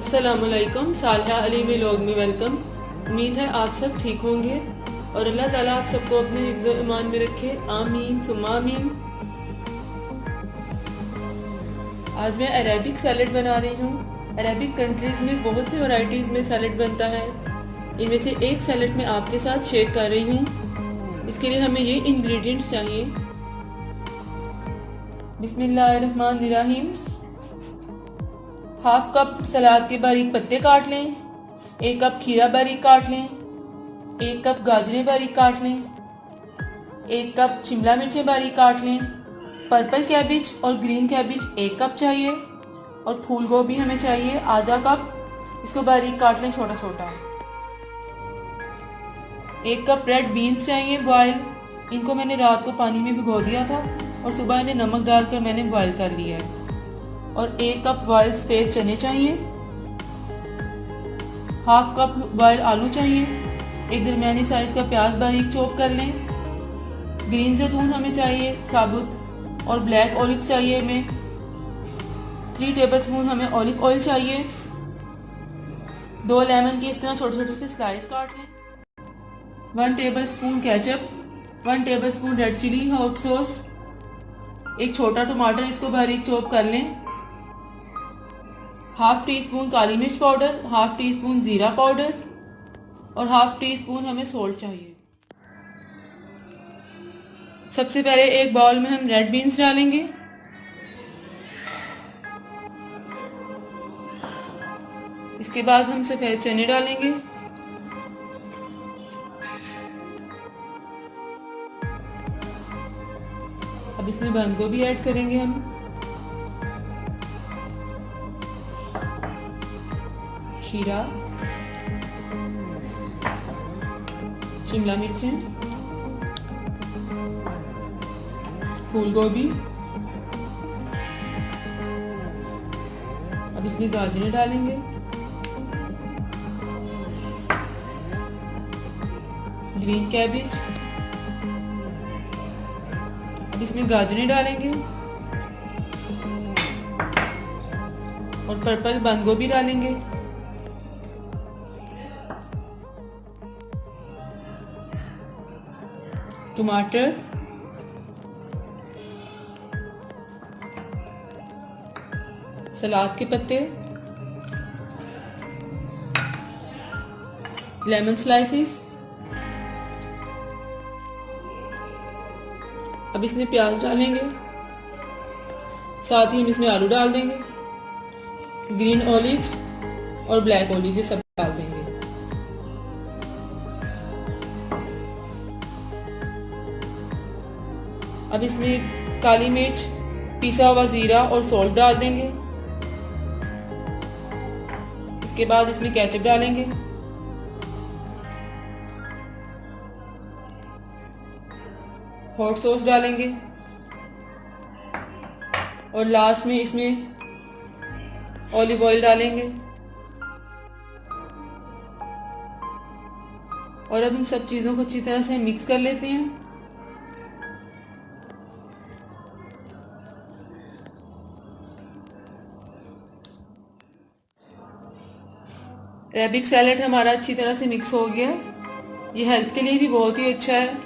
अस्सलामुअलैकुम। सालिहा अली व्लॉग में वेलकम। उम्मीद है आप सब ठीक होंगे और अल्लाह ताला आप सबको अपने हिफ्ज़ व ईमान में रखे, आमीन सुम्मा आमीन। आज मैं अरेबिक सैलड बना रही हूँ। अरेबिक कंट्रीज़ में बहुत सी वैरायटीज़ में सैलड बनता है। इनमें से एक सैलड मैं आपके साथ शेयर कर रही हूँ। इसके लिए हमें ये इंग्रेडिएंट्स चाहिए। बिस्मिल्लाहिर्रहमानिर्रहीम। हाफ कप सलाद के बारीक पत्ते काट लें। 1 कप खीरा बारीक काट लें। 1 कप गाजरें बारीक काट लें। 1 कप शिमला मिर्चें बारीक काट लें। पर्पल कैबिज और ग्रीन कैबिज 1 कप चाहिए और फूल गोभी हमें चाहिए आधा कप। इसको बारीक काट लें छोटा छोटा। 1 कप रेड बीन्स चाहिए बॉयल। इनको मैंने रात को पानी में भिगो दिया था और सुबह इन्हें नमक डालकर मैंने बॉयल कर लिया है। और 1 कप बॉयल सफ़ेद चने चाहिए। हाफ कप बॉयल आलू चाहिए। एक दरमियानी साइज का प्याज बारीक चॉप कर लें। ग्रीन जैतून हमें चाहिए साबुत और ब्लैक ऑलिव चाहिए हमें। 3 टेबलस्पून हमें ऑलिव ऑयल चाहिए। 2 लेमन की इस तरह छोटे छोटे से स्लाइस काट लें। 1 tablespoon ketchup, 1 tablespoon red chilli hot sauce, एक छोटा टमाटर इसको बारीक चॉप कर लें। हाफ टी स्पून काली मिर्च पाउडर, हाफ टी स्पून ज़ीरा पाउडर और हाफ टी स्पून हमें सॉल्ट चाहिए। सबसे पहले एक बाउल में हम रेड बीन्स डालेंगे। इसके बाद हम सफ़ेद चने डालेंगे। अब इसमें बंद गोभी ऐड करेंगे हम। खीरा, शिमला मिर्चें, फूल गोभी। अब इसमें गाजरें डालेंगे। Green cabbage. अब इसमें गाजरें डालेंगे और पर्पल बंद गोभी डालेंगे। टमाटर, सलाद के पत्ते, लेमन स्लाइसेस। अब इसमें प्याज डालेंगे, साथ ही हम इसमें आलू डाल देंगे। ग्रीन ऑलिव्स और ब्लैक ऑलिव्स ये सब डाल देंगे। अब इसमें काली मिर्च, पिसा हुआ ज़ीरा और सॉल्ट डाल देंगे। इसके बाद इसमें केचप डालेंगे। हॉट सॉस डालेंगे और लास्ट में इसमें ऑलिव ऑयल डालेंगे। और अब इन सब चीज़ों को अच्छी तरह से मिक्स कर लेते हैं। अरेबिक सैलड हमारा अच्छी तरह से मिक्स हो गया। ये हेल्थ के लिए भी बहुत ही अच्छा है।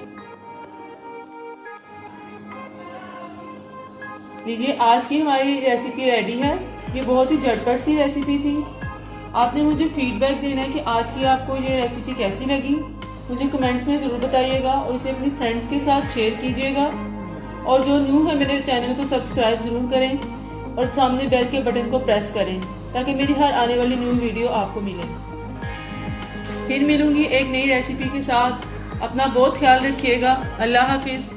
लीजिए, आज की हमारी रेसिपी रेडी है। ये बहुत ही झटपट सी रेसिपी थी। आपने मुझे फीडबैक देना है कि आज की आपको ये रेसिपी कैसी लगी। मुझे कमेंट्स में ज़रूर बताइएगा और इसे अपनी फ्रेंड्स के साथ शेयर कीजिएगा। और जो न्यू है मेरे चैनल को सब्सक्राइब ज़रूर करें और सामने बेल के बटन को प्रेस करें ताकि मेरी हर आने वाली न्यू वीडियो आपको मिले। फिर मिलूंगी एक नई रेसिपी के साथ। अपना बहुत ख्याल रखिएगा। अल्लाह हाफिज़।